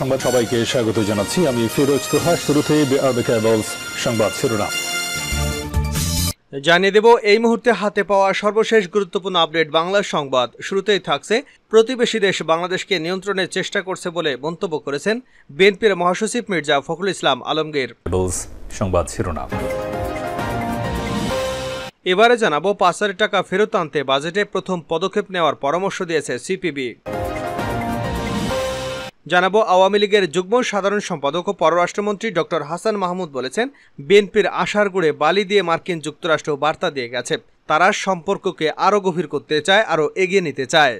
সংবাদ সবাইকে স্বাগত জানাচ্ছি। আমি ফিরোজ তোহা। শুরুতে সংবাদ শিরোনাম জানিয়ে দেব এই মুহূর্তে হাতে পাওয়া সর্বশেষ গুরুত্বপূর্ণ আপডেট বাংলা সংবাদ। শুরুতেই থাকছে, প্রতিবেশী দেশ বাংলাদেশকে নিয়ন্ত্রণের চেষ্টা করছে বলে মন্তব্য করেছেন বিএনপির মহাসচিব মির্জা ফখরুল ইসলাম আলমগীর। সংবাদ শিরোনাম এবারে জানাবো ৫,০০০ টাকা ফেরত আনতে বাজেটে প্রথম পদক্ষেপ নেওয়ার পরামর্শ দিয়েছে সিপিবি। জানাবো আওয়ামী লীগের যুগ্ম সাধারণ সম্পাদক ও পররাষ্ট্রমন্ত্রী ডক্টর হাসান মাহমুদ বলেছেন, বিএনপির আশার গুড়ে বালি দিয়ে মার্কিন যুক্তরাষ্ট্র বার্তা দিয়ে গেছে, তারা সম্পর্ককে আরও গভীর করতে চায়, আরও এগিয়ে নিতে চায়।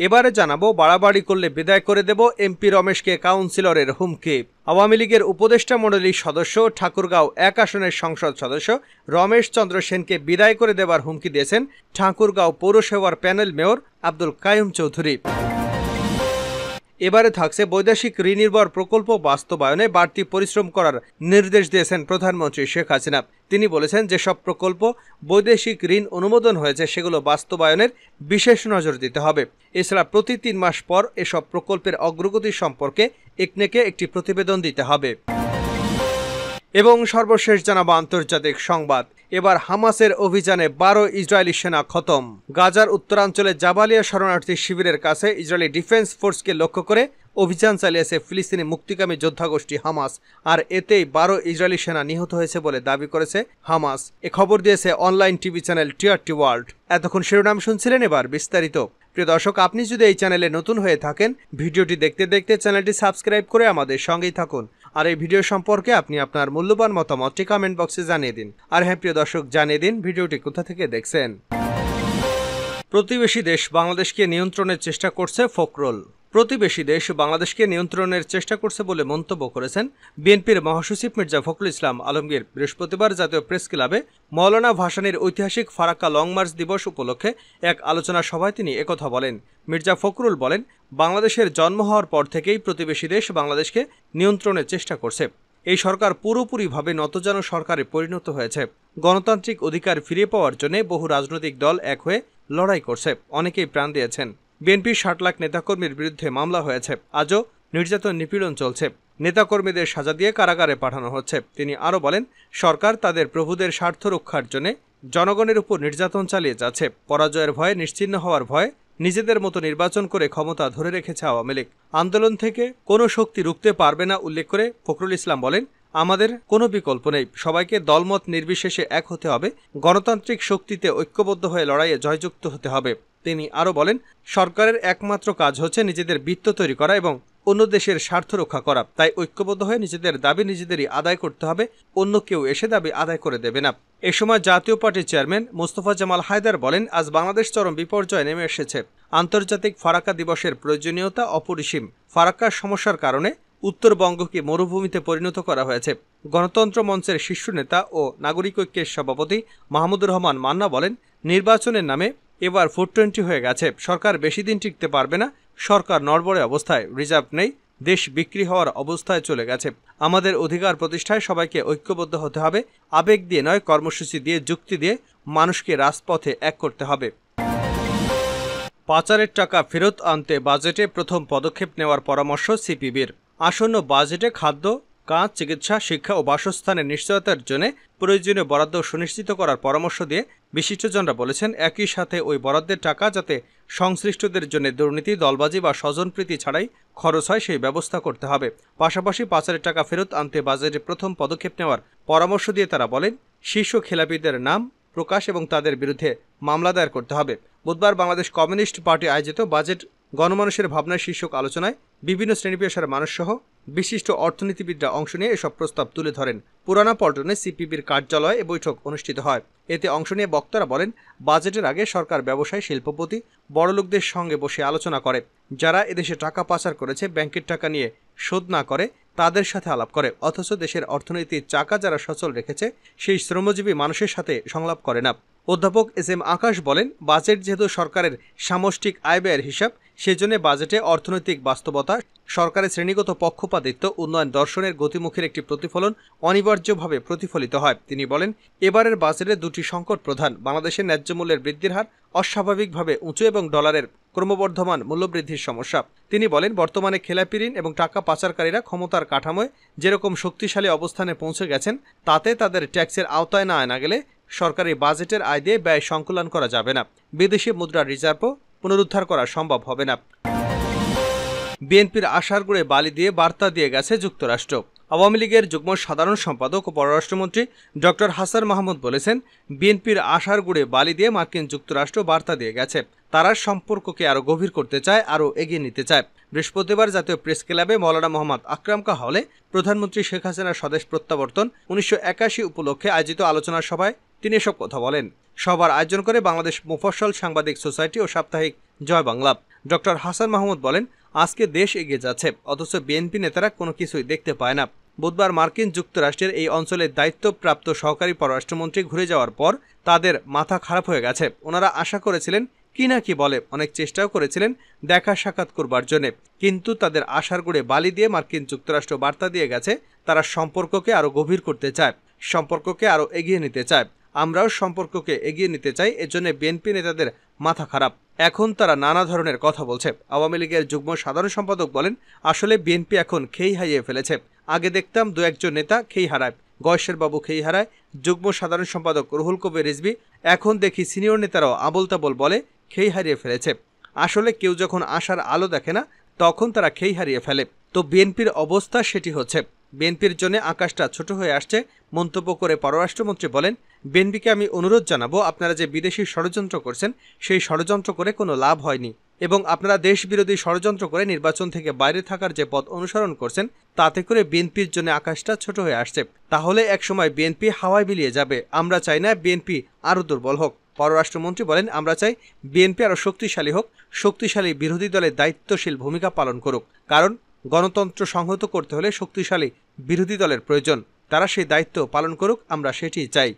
এবারে জানাবো বাড়াবাড়ি করলে বিদায় করে দেব, এমপি রমেশকে কাউন্সিলরের হুমকি। আওয়ামী লীগের উপদেষ্টা মণ্ডলীর সদস্য ঠাকুরগাঁও ১ আসনের সংসদ সদস্য রমেশ চন্দ্র সেনকে বিদায় করে দেবার হুমকি দিয়েছেন ঠাকুরগাঁও পৌরসভার প্যানেল মেয়র আব্দুল কাইয়ুম চৌধুরী। এবারে থাকছে, বৈদেশিক ঋণ নির্ভর প্রকল্প বাস্তবায়নে বাড়তি পরিশ্রম করার নির্দেশ দিয়েছেন প্রধানমন্ত্রী শেখ হাসিনা। তিনি বলেছেন, যেসব প্রকল্প বৈদেশিক ঋণ অনুমোদন হয়েছে সেগুলো বাস্তবায়নের বিশেষ নজর দিতে হবে। এছাড়া প্রতি ৩ মাস পর এসব প্রকল্পের অগ্রগতি সম্পর্কে একনেকে একটি প্রতিবেদন দিতে হবে। এবং সর্বশেষ জানাবো আন্তর্জাতিক সংবাদ। এবার হামাসের অভিযানে ১২ ইসরায়েলি সেনা খতম। গাজার উত্তরাঞ্চলে জাবালিয়া শরণার্থী শিবিরের কাছে ইসরায়েলি ডিফেন্স ফোর্সকে লক্ষ্য করে অভিযান চালিয়েছে ফিলিস্তিনি মুক্তিকামী যোদ্ধা গোষ্ঠী হামাস, আর এতেই ১২ ইসরায়েলি সেনা নিহত হয়েছে বলে দাবি করেছে হামাস। এ খবর দিয়েছে online TV channel TRT world. এতক্ষণ শিরোনাম শুনছিলেন, এবার বিস্তারিত। প্রিয় দর্শক, আপনি যদি এই চ্যানেলে নতুন হয়ে থাকেন, ভিডিওটি দেখতে দেখতে চ্যানেলটি সাবস্ক্রাইব করে আমাদের সঙ্গেই থাকুন। আর এই ভিডিও সম্পর্কে আপনি আপনার মূল্যবান মতামতটি কমেন্ট বক্সে জানিয়ে দিন। আর হ্যাঁ প্রিয় দর্শক, জানিয়ে দিন ভিডিওটি কোথা থেকে দেখছেন। প্রতিবেশী দেশ বাংলাদেশকে নিয়ন্ত্রণের চেষ্টা করছে ফখরুল। প্রতিবেশী দেশ বাংলাদেশকে নিয়ন্ত্রণের চেষ্টা করছে বলে মন্তব্য করেছেন বিএনপির মহাসচিব মির্জা ফখরুল ইসলাম আলমগীর। বৃহস্পতিবার জাতীয় প্রেস ক্লাবে মওলানা ভাসানীর ঐতিহাসিক ফারাক্কা লং মার্চ দিবস উপলক্ষে এক আলোচনা সভায় তিনি একথা বলেন। মির্জা ফখরুল বলেন, বাংলাদেশের জন্ম হওয়ার পর থেকেই প্রতিবেশী দেশ বাংলাদেশকে নিয়ন্ত্রণের চেষ্টা করছে। এই সরকার পুরোপুরিভাবে নতজানু সরকারে পরিণত হয়েছে। গণতান্ত্রিক অধিকার ফিরিয়ে পাওয়ার জন্য বহু রাজনৈতিক দল এক হয়ে লড়াই করছে, অনেকেই প্রাণ দিয়েছেন। বিএনপির ৬০ লাখ নেতাকর্মীর বিরুদ্ধে মামলা হয়েছে, আজও নির্যাতন নিপীড়ন চলছে, নেতাকর্মীদের সাজা দিয়ে কারাগারে পাঠানো হচ্ছে। তিনি আরও বলেন, সরকার তাদের প্রভুদের স্বার্থ রক্ষার জন্য জনগণের উপর নির্যাতন চালিয়ে যাচ্ছে। পরাজয়ের ভয়ে, নিশ্চিহ্ন হওয়ার ভয়ে নিজেদের মতো নির্বাচন করে ক্ষমতা ধরে রেখেছে আওয়ামী লীগ। আন্দোলন থেকে কোনো শক্তি রুখতে পারবে না উল্লেখ করে ফখরুল ইসলাম বলেন, আমাদের কোনো বিকল্প নেই, সবাইকে দলমত নির্বিশেষে এক হতে হবে, গণতান্ত্রিক শক্তিতে ঐক্যবদ্ধ হয়ে লড়াইয়ে জয়যুক্ত হতে হবে। তিনি আরও বলেন, সরকারের একমাত্র কাজ হচ্ছে নিজেদের বৃত্ত তৈরি করা এবং অন্য দেশের স্বার্থ রক্ষা করা। তাই ঐক্যবদ্ধ হয়ে নিজেদের দাবি নিজেদেরই আদায় করতে হবে, অন্য কেউ এসে দাবি আদায় করে দেবে না। এ সময় জাতীয় পার্টির চেয়ারম্যান মোস্তফা জামাল হায়দার বলেন, আজ বাংলাদেশ চরম বিপর্যয়ে নেমে এসেছে। আন্তর্জাতিক ফারাক্কা দিবসের প্রয়োজনীয়তা অপরিসীম। ফারাক্কার সমস্যার কারণে উত্তরবঙ্গকে মরুভূমিতে পরিণত করা হয়েছে। গণতন্ত্র মঞ্চের শীর্ষ নেতা ও নাগরিক ঐক্যের সভাপতি মাহমুদুর রহমান মান্না বলেন, নির্বাচনের নামে এবার 420 হয়ে গেছে, সরকার বেশি দিন টিকতে পারবে না, সরকার নড়বড়ে অবস্থায়, রিজার্ভ নেই, দেশ বিক্রি হওয়ার অবস্থায় চলে গেছে। আমাদের অধিকার প্রতিষ্ঠায় সবাইকে ঐক্যবদ্ধ হতে হবে, আবেগ দিয়ে নয়, কর্মসূচি দিয়ে, যুক্তি দিয়ে মানুষকে রাজপথে এক করতে হবে। পাচারের টাকা ফেরত আনতে বাজেটে প্রথম পদক্ষেপ নেওয়ার পরামর্শ সিপিবির। আসন্ন বাজেটে খাদ্য, কাঁচ, চিকিৎসা, শিক্ষা ও বাসস্থানের নিশ্চয়তার জন্য প্রয়োজনীয় বরাদ্দ সুনিশ্চিত করার পরামর্শ দিয়ে বিশিষ্টজনরা বলেছেন, একই সাথে ওই বরাদ্দের টাকা যাতে সংশ্লিষ্টদের জন্য দুর্নীতি, দলবাজি বা স্বজনপ্রীতি ছাড়াই খরচ হয় সেই ব্যবস্থা করতে হবে। পাশাপাশি পাচারের টাকা ফেরত আনতে বাজেটে প্রথম পদক্ষেপ নেওয়ার পরামর্শ দিয়ে তারা বলেন, শীর্ষ খেলাপিদের নাম প্রকাশ এবং তাদের বিরুদ্ধে মামলা দায়ের করতে হবে। বুধবার বাংলাদেশ কমিউনিস্ট পার্টি আয়োজিত বাজেট গণমানুষের ভাবনার শীর্ষক আলোচনায় বিভিন্ন শ্রেণী পেশার মানুষসহ বিশিষ্ট অর্থনীতিবিদরা অংশ নিয়ে এসব প্রস্তাব তুলে ধরেন। পুরানা পল্টনে সিপিবির কার্যালয়ে এ বৈঠক অনুষ্ঠিত হয়। এতে অংশ নিয়ে বক্তারা বলেন, বাজেটের আগে সরকার ব্যবসায়ী, শিল্পপতি, বড়লোকদের সঙ্গে বসে আলোচনা করে, যারা এদেশে টাকা পাচার করেছে, ব্যাংকের টাকা নিয়ে শোধ না করে তাদের সাথে আলাপ করে, অথচ দেশের অর্থনীতির চাকা যারা সচল রেখেছে সেই শ্রমজীবী মানুষের সাথে সংলাপ করে না। অধ্যাপক এস এম আকাশ বলেন, বাজেট যেহেতু সরকারের সামষ্টিক আয় ব্যয়ের হিসাব, সেজন্য বাজেটে অর্থনৈতিক বাস্তবতা, সরকারের শ্রেণীগত পক্ষপাতিত্ব, উন্নয়ন দর্শনের গতিমুখের একটি প্রতিফলন অনিবার্যভাবে প্রতিফলিত হয়। তিনি বলেন, এবারের বাজেটে দুটি সংকট প্রধান: বাংলাদেশের ন্যায্য মূল্যের বৃদ্ধির হার অস্বাভাবিকভাবে উঁচু এবং ডলারের ক্রমবর্ধমান মূল্যবৃদ্ধির সমস্যা। তিনি বলেন, বর্তমানে খেলাপি ঋণ এবং টাকা পাচারকারীরা ক্ষমতার কাঠামোয় যেরকম শক্তিশালী অবস্থানে পৌঁছে গেছেন, তাতে তাদের ট্যাক্সের আওতায় না আনা গেলে সরকারি বাজেটের আয় দিয়ে ব্যয় সংকুলন করা যাবে না, বিদেশি মুদ্রার রিজার্ভও পুনরুদ্ধার করা সম্ভব হবে না। বিএনপির আশার গুড়ে বালি দিয়ে বার্তা দিয়ে গেছে যুক্তরাষ্ট্র। আওয়ামী লীগের যুগ্ম সাধারণ সম্পাদক ও পররাষ্ট্রমন্ত্রী ডক্টর হাসান মাহমুদ বলেছেন, বিএনপির আশার গুড়ে বালি দিয়ে মার্কিন যুক্তরাষ্ট্র বার্তা দিয়ে গেছে। তারা সম্পর্ককে আরও গভীর করতে চায়, আরও এগিয়ে নিতে চায়। বৃহস্পতিবার জাতীয় প্রেস ক্লাবে মৌলানা মোহাম্মদ আকরাম কা হলে প্রধানমন্ত্রী শেখ হাসিনার স্বদেশ প্রত্যাবর্তন 1981 উপলক্ষে আয়োজিত আলোচনা সভায় তিনি এসব কথা বলেন। সভার আয়োজন করে বাংলাদেশ মুফস্বল সাংবাদিক সোসাইটি ও সাপ্তাহিক জয় বাংলা। ডক্টর হাসান মাহমুদ বলেন, আজকে দেশ এগিয়ে যাচ্ছে, অথচ বিএনপি নেতারা কোনো কিছুই দেখতে পায় না। বুধবার মার্কিন যুক্তরাষ্ট্রের এই অঞ্চলের দায়িত্বপ্রাপ্ত সহকারী পররাষ্ট্রমন্ত্রী ঘুরে যাওয়ার পর তাদের মাথা খারাপ হয়ে গেছে। ওনারা আশা করেছিলেন কি না কি বলে, অনেক চেষ্টাও করেছিলেন দেখা সাক্ষাৎ করবার জন্য, কিন্তু তাদের আশার গুড়ে বালি দিয়ে মার্কিন যুক্তরাষ্ট্র বার্তা দিয়ে গেছে তারা সম্পর্ককে আরও গভীর করতে চায়, সম্পর্ককে আরও এগিয়ে নিতে চায়। আমরাও সম্পর্ককে এগিয়ে নিতে চাই, এজন্য বিএনপি নেতাদের মাথা খারাপ, এখন তারা নানা ধরনের কথা বলছে। আওয়ামী লীগের যুগ্ম সাধারণ সম্পাদক বলেন, আসলে বিএনপি এখন খেই হারিয়ে ফেলেছে। আগে দেখতাম দু একজন নেতা খেই হারায়, গয়েশের বাবু খেই হারায়, যুগ্ম সাধারণ সম্পাদক রুহুল কবির রিজভী, এখন দেখি সিনিয়র নেতারাও আবোল তাবোল বলে খেই হারিয়ে ফেলেছে। আসলে কেউ যখন আশার আলো দেখে না, তখন তারা খেই হারিয়ে ফেলে। তো বিএনপির অবস্থা সেটি হচ্ছে, বিএনপির জন্য আকাশটা ছোট হয়ে আসছে। মন্তব্য করে পররাষ্ট্রমন্ত্রী বলেন, বিএনপিকে আমি অনুরোধ জানাবো, আপনারা যে বিদেশি ষড়যন্ত্র করছেন, সেই ষড়যন্ত্র করে কোনো লাভ হয়নি, এবং আপনারা দেশ বিরোধী ষড়যন্ত্র করে নির্বাচন থেকে বাইরে থাকার যে পথ অনুসরণ করছেন, তাতে করে বিএনপির জন্য আকাশটা ছোট হয়ে আসছে। তাহলে একসময় বিএনপি হাওয়ায় মিলিয়ে যাবে। আমরা চাই না বিএনপি আরও দুর্বল হোক। পররাষ্ট্রমন্ত্রী বলেন, আমরা চাই বিএনপি আরও শক্তিশালী হোক, শক্তিশালী বিরোধী দলের দায়িত্বশীল ভূমিকা পালন করুক। কারণ গণতন্ত্র সংহত করতে হলে শক্তিশালী বিরোধী দলের প্রয়োজন। তারা সেই দায়িত্ব পালন করুক, আমরা সেটিই চাই।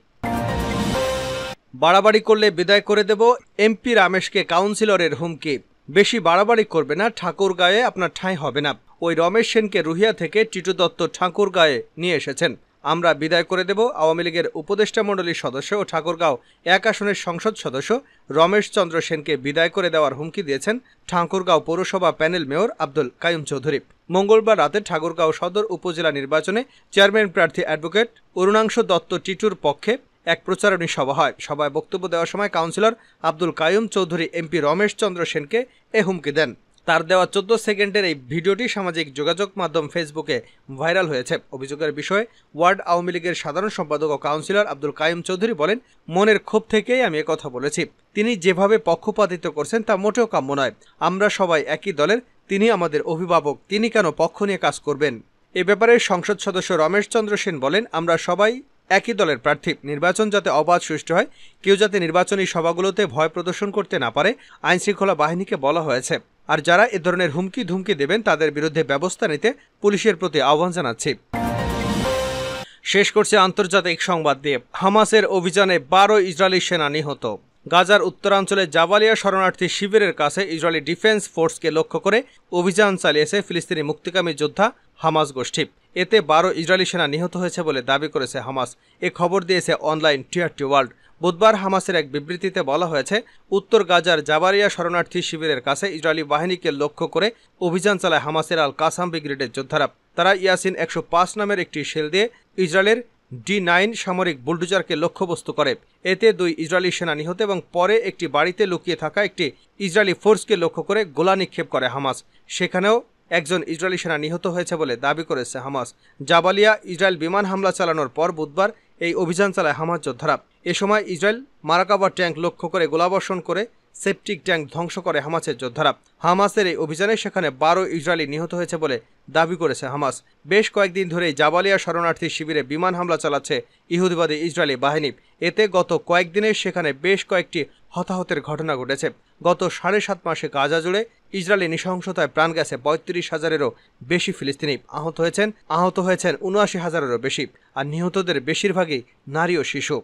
বাড়াবাড়ি করলে বিদায় করে দেব, এমপি রমেশকে কাউন্সিলরের হুমকি। বেশি বাড়াবাড়ি করবে না, ঠাকুরগাঁয়ে আপনার ঠাঁই হবে না। ওই রমেশ সেনকে রুহিয়া থেকে টিটু দত্ত ঠাকুরগাঁয়ে নিয়ে এসেছেন। আমরা বিদায় করে দেব। আওয়ামী লীগের উপদেষ্টা মণ্ডলীর সদস্য ও ঠাকুরগাঁও 1 আসনের সংসদ সদস্য রমেশ চন্দ্র সেনকে বিদায় করে দেওয়ার হুমকি দিয়েছেন ঠাকুরগাঁও পৌরসভা প্যানেল মেয়র আব্দুল কাইয়ুম চৌধুরী। মঙ্গলবার রাতে ঠাকুরগাঁও সদর উপজেলা নির্বাচনে চেয়ারম্যান প্রার্থী অ্যাডভোকেট অরুণাংশ দত্ত টিটুর পক্ষে এক প্রচারণী সভা হয়। সভায় বক্তব্য দেওয়ার সময় কাউন্সিলর আব্দুল কাইয়ুম চৌধুরী এমপি রমেশ চন্দ্র সেনকে এ হুমকি দেন। তার দেওয়া 14 সেকেন্ডের এই ভিডিওটি সামাজিক যোগাযোগ মাধ্যম ফেসবুকে ভাইরাল হয়েছে। অভিযোগের বিষয়ে ওয়ার্ড আওয়ামী লীগের সাধারণ সম্পাদক ও কাউন্সিলর আব্দুল কাইয়ুম চৌধুরী বলেন, মনের ক্ষোভ থেকেই আমি কথা বলেছি। তিনি যেভাবে পক্ষপাতিত্ব করছেন তা মোটেও কাম্য নয়। আমরা সবাই একই দলের, তিনি আমাদের অভিভাবক, তিনি কেন পক্ষ নিয়ে কাজ করবেন? এ ব্যাপারে সংসদ সদস্য রমেশ চন্দ্র সেন বলেন, আমরা সবাই একই দলের প্রার্থী। নির্বাচন যাতে অবাধ সুষ্ঠু হয়, কেউ যাতে নির্বাচনী সভাগুলোতে ভয় প্রদর্শন করতে না পারে, আইনশৃঙ্খলা বাহিনীকে বলা হয়েছে। আর যারা এ ধরনের হুমকি ধুমকি দেবেন, তাদের বিরুদ্ধে ব্যবস্থা নিতে পুলিশের প্রতি আহ্বান জানাচ্ছি। শেষ করছে আন্তর্জাতিক সংবাদ দিয়ে। হামাসের অভিযানে 12 ইসরায়েলি সেনা নিহত। গাজার উত্তরাঞ্চলে জাবালিয়া শরণার্থী শিবিরের কাছে ইসরায়েলি ডিফেন্স ফোর্সকে লক্ষ্য করে অভিযান চালিয়েছে ফিলিস্তিনি মুক্তিকামী যোদ্ধা হামাস গোষ্ঠী। এতে 12 ইসরায়েলি সেনা নিহত হয়েছে বলে দাবি করেছে হামাস। এ খবর দিয়েছে অনলাইন টিআরটি ওয়ার্ল্ড। বুধবার হামাসের এক বিবৃতিতে বলা হয়েছে, উত্তর গাজার জাবালিয়া শরণার্থী শিবিরের কাছে ইসরায়েলি বাহিনীকে লক্ষ্য করে অভিযান চালায় হামাসের আল কাসাম ব্রিগেডের যোদ্ধারা। তারা ইয়াসিন 105 নামের একটি শেল দিয়ে ইসরায়েলের D9 সামরিক বুলডোজারকে লক্ষ্যবস্তু করে। এতে 2 ইসরায়েলি সেনা নিহত এবং পরে একটি বাড়িতে লুকিয়ে থাকা একটি ইসরায়েলি ফোর্সকে লক্ষ্য করে গোলা নিক্ষেপ করে হামাস। সেখানেও একজন ইসরায়েলি সেনা নিহত হয়েছে বলে দাবি করেছে হামাস। জাবালিয়া ইসরায়েল বিমান হামলা চালানোর পর বুধবার এই অভিযান চালায় হামাস যোদ্ধারা। এ সময় ইসরায়েল মারাকাবা ট্যাঙ্ক লক্ষ্য করে গোলাবর্ষণ করে সেপটিক ট্যাঙ্ক ধ্বংস করে হামাসের যোদ্ধারা। হামাসের এই অভিযানে সেখানে 12 ইসরায়েলি নিহত হয়েছে বলে দাবি করেছে হামাস। বেশ কয়েকদিন ধরেই জাবালিয়া শরণার্থী শিবিরে বিমান হামলা চালাচ্ছে ইহুদিবাদী ইসরায়েলি বাহিনী। এতে গত কয়েকদিনে সেখানে বেশ কয়েকটি হতাহতের ঘটনা ঘটেছে। গত 7.5 মাসে গাজা জুড়ে ইসরায়েলি নৃশংসতায় প্রাণ গেছে 35,000-এরও বেশি ফিলিস্তিনি। আহত হয়েছেন 79,000-এরও বেশি। আর নিহতদের বেশিরভাগই নারী ও শিশু।